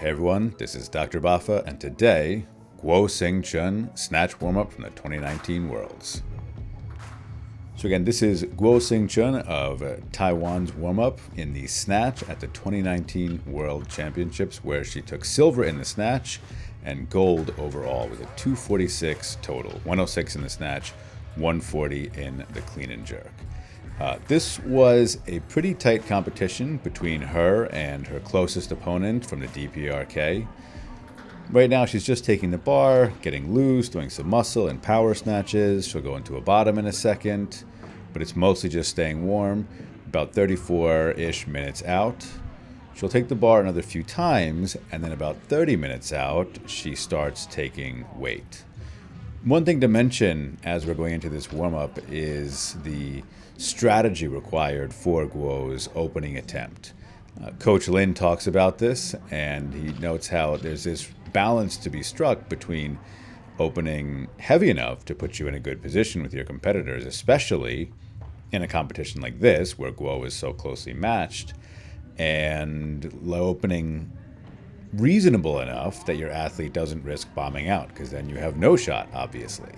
Hey everyone, this is Dr. Bafa, and today, Hsing-chun Snatch warm-up from the 2019 Worlds. So again, this is Hsing-chun of Taiwan's warm-up in the Snatch at the 2019 World Championships, where she took silver in the Snatch and gold overall with a 246 total, 106 in the Snatch, 140 in the clean and jerk. This was a pretty tight competition between her and her closest opponent from the DPRK. Right now she's just taking the bar, getting loose, doing some muscle and power snatches. She'll go into a bottom in a second, but it's mostly just staying warm. About 34-ish minutes out, she'll take the bar another few times, and then about 30 minutes out, she starts taking weight. One thing to mention as we're going into this warm-up is the strategy required for Guo's opening attempt. Coach Lin talks about this, and he notes how there's this balance to be struck between opening heavy enough to put you in a good position with your competitors, especially in a competition like this where Guo is so closely matched, and low opening reasonable enough that your athlete doesn't risk bombing out, because then you have no shot, obviously.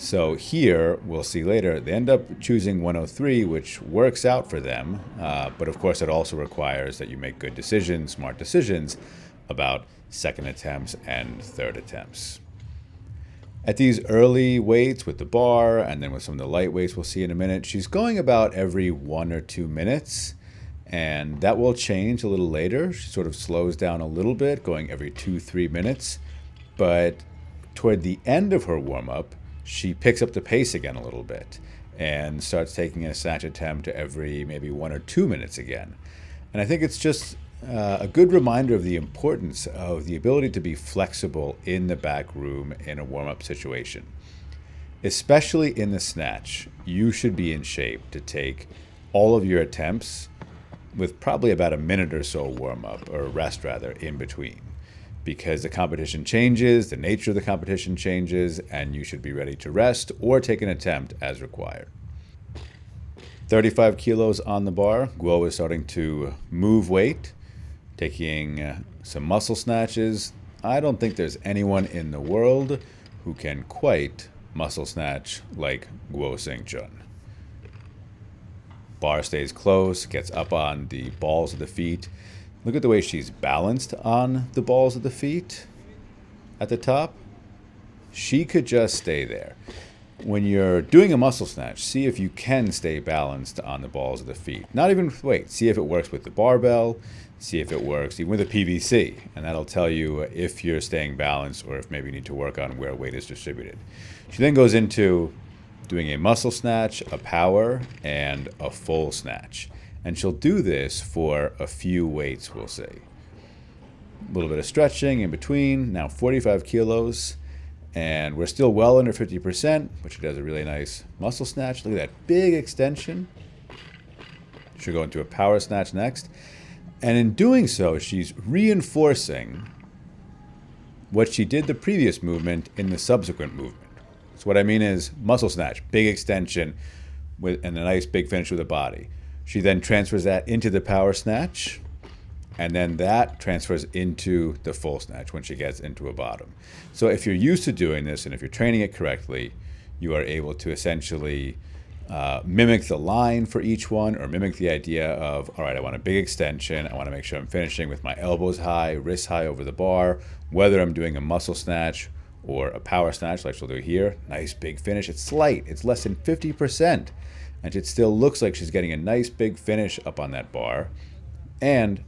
So here, we'll see later, they end up choosing 103, which works out for them, but of course it also requires that you make good decisions, smart decisions, about second attempts and third attempts. At these early weights with the bar, and then with some of the light weights we'll see in a minute, she's going about every 1 or 2 minutes, and that will change a little later. She sort of slows down a little bit, going every 2-3 minutes, but toward the end of her warm-up, she picks up the pace again a little bit and starts taking a snatch attempt every maybe 1 or 2 minutes again. And I think it's just a good reminder of the importance of the ability to be flexible in the back room in a warm-up situation. Especially in the snatch, you should be in shape to take all of your attempts with probably about a minute or so warm-up, or rest rather, in between. Because the competition changes, the nature of the competition changes, and you should be ready to rest or take an attempt as required. 35 kilos on the bar. Guo is starting to move weight, taking some muscle snatches. I don't think there's anyone in the world who can quite muscle snatch like Guo Hsing-chun. Bar stays close, gets up on the balls of the feet. Look at the way she's balanced on the balls of the feet at the top. She could just stay there. When you're doing a muscle snatch, see if you can stay balanced on the balls of the feet. Not even with weight. See if it works with the barbell. See if it works even with a PVC. And that'll tell you if you're staying balanced or if maybe you need to work on where weight is distributed. She then goes into doing a muscle snatch, a power, and a full snatch. And she'll do this for a few weights, we'll see. A little bit of stretching in between. Now 45 kilos. And we're still well under 50%, but she does a really nice muscle snatch. Look at that big extension. She'll go into a power snatch next. And in doing so, she's reinforcing what she did the previous movement in the subsequent movement. So what I mean is muscle snatch, big extension, and a nice big finish with the body. She then transfers that into the power snatch, and then that transfers into the full snatch when she gets into a bottom. So if you're used to doing this, and if you're training it correctly, you are able to essentially mimic the line for each one, or mimic the idea of, all right, I want a big extension. I want to make sure I'm finishing with my elbows high, wrists high over the bar, whether I'm doing a muscle snatch or a power snatch like she'll do here. Nice big finish. It's slight. It's less than 50%. And it still looks like she's getting a nice big finish up on that bar. And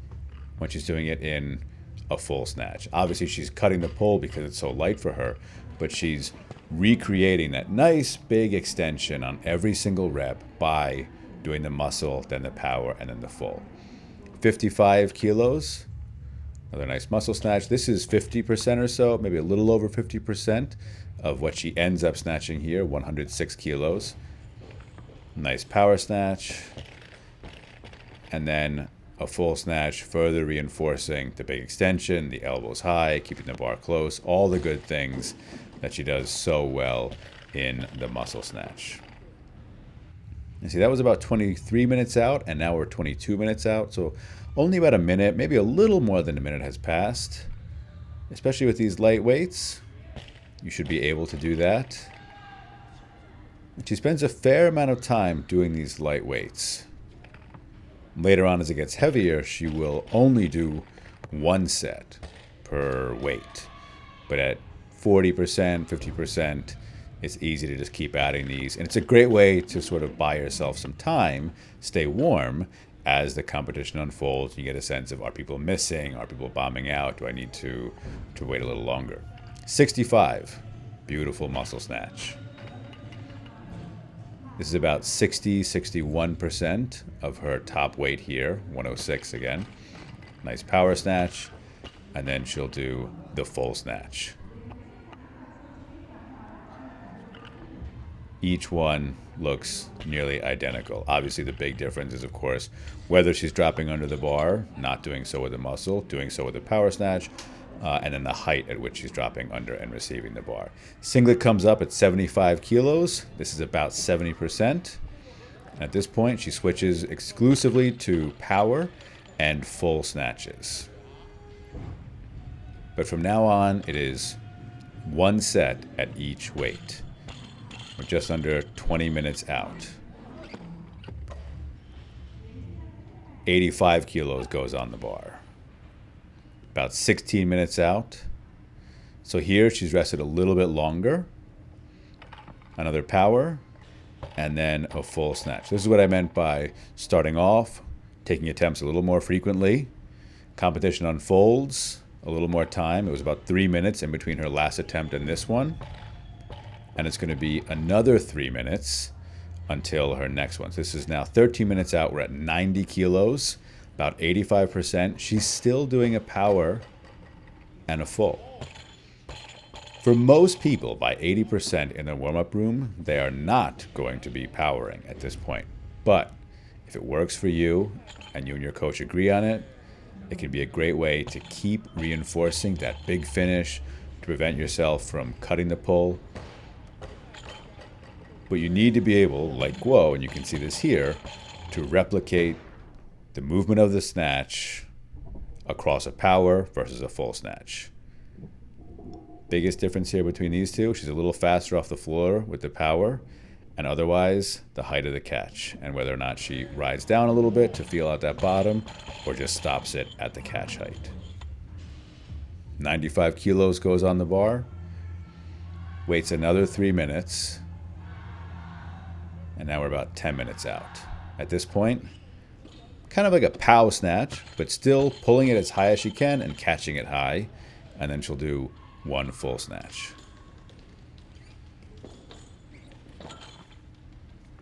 when she's doing it in a full snatch. Obviously, she's cutting the pull because it's so light for her, but she's recreating that nice big extension on every single rep by doing the muscle, then the power, and then the full. 55 kilos. Another nice muscle snatch. This is 50% or so, maybe a little over 50% of what she ends up snatching here, 106 kilos. Nice power snatch. And then a full snatch, further reinforcing the big extension, the elbows high, keeping the bar close, all the good things that she does so well in the muscle snatch. And see, that was about 23 minutes out, and now we're 22 minutes out. So only about a minute, maybe a little more than a minute has passed. Especially with these light weights, you should be able to do that. And she spends a fair amount of time doing these light weights. Later on, as it gets heavier, she will only do one set per weight. But at 40%, 50%, it's easy to just keep adding these. And it's a great way to sort of buy yourself some time, stay warm as the competition unfolds. You get a sense of, are people missing? Are people bombing out? Do I need to wait a little longer? 65. Beautiful muscle snatch. This is about 60, 61% of her top weight here. 106 again. Nice power snatch. And then she'll do the full snatch. Each one looks nearly identical. Obviously, the big difference is, of course, whether she's dropping under the bar, not doing so with a muscle, doing so with a power snatch, and then the height at which she's dropping under and receiving the bar. Singlet comes up at 75 kilos. This is about 70%. At this point, she switches exclusively to power and full snatches. But from now on, it is one set at each weight. We're just under 20 minutes out. 85 kilos goes on the bar. About 16 minutes out. So here she's rested a little bit longer. Another power, and then a full snatch. This is what I meant by starting off, taking attempts a little more frequently. Competition unfolds, a little more time. It was about 3 minutes in between her last attempt and this one. And it's going to be another 3 minutes until her next one. So this is now 13 minutes out. We're at 90 kilos, about 85%. She's still doing a power and a full. For most people, by 80% in the warm-up room, they are not going to be powering at this point. But if it works for you and you and your coach agree on it, it can be a great way to keep reinforcing that big finish, to prevent yourself from cutting the pull. But you need to be able, like Guo, and you can see this here, to replicate the movement of the snatch across a power versus a full snatch. Biggest difference here between these two, she's a little faster off the floor with the power, and otherwise the height of the catch, and whether or not she rides down a little bit to feel out that bottom or just stops it at the catch height. 95 kilos goes on the bar, waits another 3 minutes, and now we're about 10 minutes out. At this point, kind of like a pow snatch, but still pulling it as high as she can and catching it high, and then she'll do one full snatch.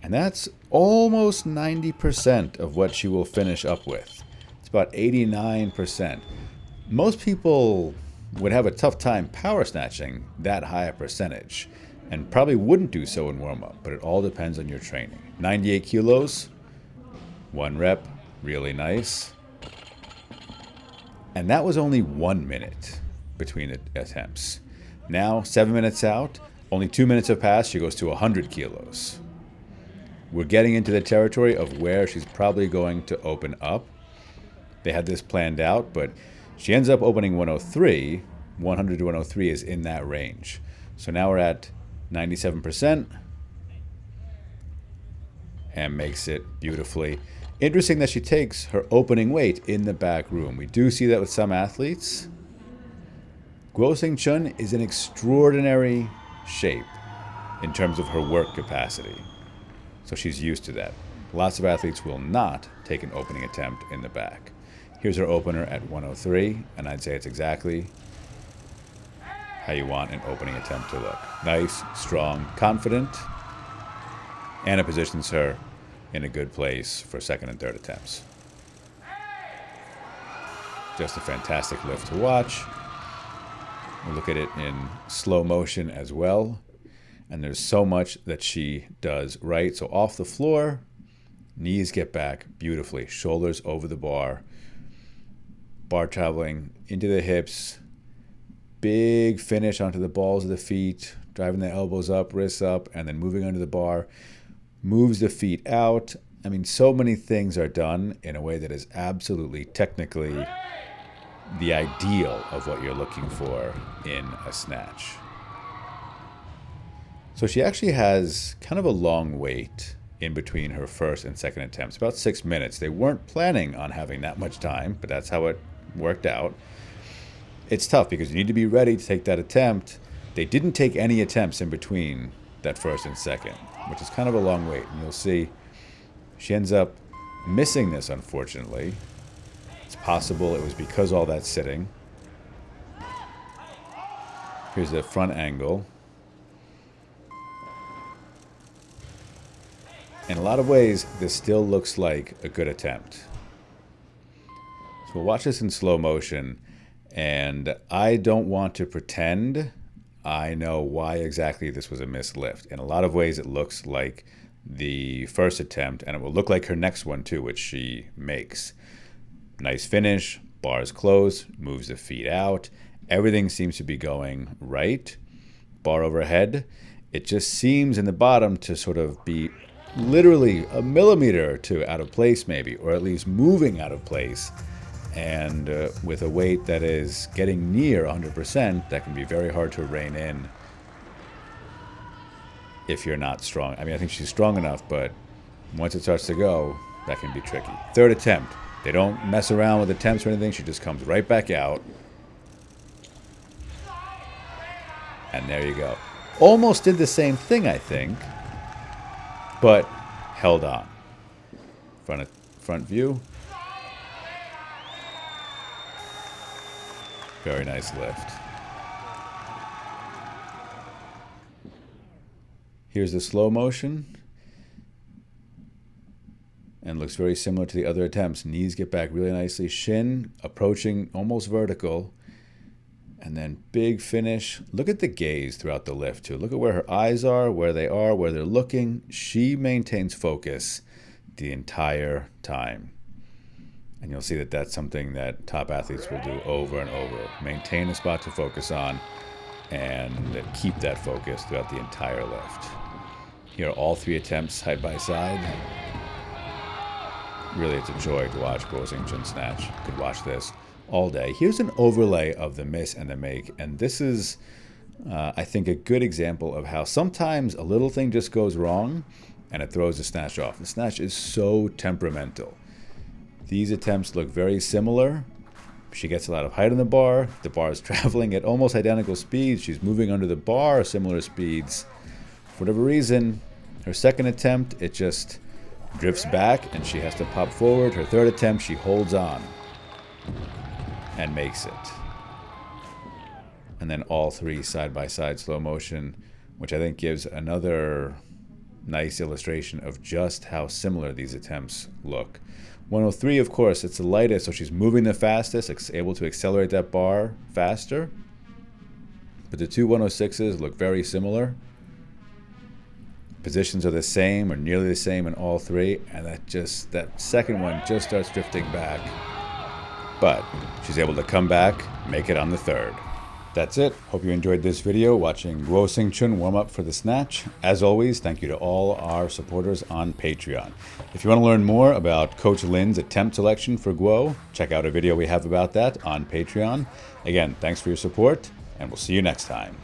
And that's almost 90% of what she will finish up with. It's about 89%. Most people would have a tough time power snatching that high a percentage, and probably wouldn't do so in warm-up, but it all depends on your training. 98 kilos, one rep, really nice. And that was only 1 minute between the attempts. Now, 7 minutes out, only 2 minutes have passed, she goes to 100 kilos. We're getting into the territory of where she's probably going to open up. They had this planned out, but she ends up opening 103. 100 to 103 is in that range. So now we're at 97% and makes it beautifully. Interesting that she takes her opening weight in the back room. We do see that with some athletes. Guo Hsing-chun is in extraordinary shape in terms of her work capacity. So she's used to that. Lots of athletes will not take an opening attempt in the back. Here's her opener at 103, and I'd say it's exactly how you want an opening attempt to look. Nice, strong, confident, and it positions her in a good place for second and third attempts. Just a fantastic lift to watch. We'll look at it in slow motion as well. And there's so much that she does right. So off the floor, knees get back beautifully. Shoulders over the bar. Bar traveling into the hips. Big finish onto the balls of the feet. Driving the elbows up, wrists up, and then moving under the bar. moves the feet out. I mean, so many things are done in a way that is absolutely technically the ideal of what you're looking for in a snatch. So she actually has kind of a long wait in between her first and second attempts, about 6 minutes. They weren't planning on having that much time, but that's how it worked out. It's tough because you need to be ready to take that attempt. They didn't take any attempts in between that first and second, which is kind of a long wait. And you'll see she ends up missing this, unfortunately. It's possible it was because all that sitting. Here's the front angle. In a lot of ways, this still looks like a good attempt. So we'll watch this in slow motion, and I don't want to pretend I know why exactly this was a missed lift. In a lot of ways, it looks like the first attempt, and it will look like her next one too, which she makes. Nice finish, bars closed, moves the feet out. Everything seems to be going right. Bar overhead. It just seems in the bottom to sort of be literally a millimeter or two out of place maybe, or at least moving out of place. And with a weight that is getting near 100%, that can be very hard to rein in if you're not strong. I mean, I think she's strong enough, but once it starts to go, that can be tricky. Third attempt. They don't mess around with attempts or anything. She just comes right back out. And there you go. Almost did the same thing, I think, but held on. Front view. Very nice lift. Here's the slow motion. And looks very similar to the other attempts. Knees get back really nicely. Shin approaching almost vertical. And then big finish. Look at the gaze throughout the lift, too. Look at where her eyes are, where they're looking. She maintains focus the entire time. And you'll see that that's something that top athletes will do over and over. Maintain a spot to focus on and keep that focus throughout the entire lift. Here are all three attempts side by side. Really, it's a joy to watch Guo Hsing-chun snatch. You could watch this all day. Here's an overlay of the miss and the make, and this is, I think, a good example of how sometimes a little thing just goes wrong and it throws the snatch off. The snatch is so temperamental. These attempts look very similar. She gets a lot of height on the bar. The bar is traveling at almost identical speeds. She's moving under the bar, similar speeds. For whatever reason, her second attempt, it just drifts back and she has to pop forward. Her third attempt, she holds on and makes it. And then all three side by side slow motion, which I think gives another nice illustration of just how similar these attempts look. 103, of course, it's the lightest, so she's moving the fastest, able to accelerate that bar faster. But the two 106s look very similar. Positions are the same or nearly the same in all three, and that second one just starts drifting back. But she's able to come back, make it on the third. That's it. Hope you enjoyed this video watching Guo Hsing-chun warm up for the snatch. As always, thank you to all our supporters on Patreon. If you want to learn more about Coach Lin's attempt selection for Guo, check out a video we have about that on Patreon. Again, thanks for your support, and we'll see you next time.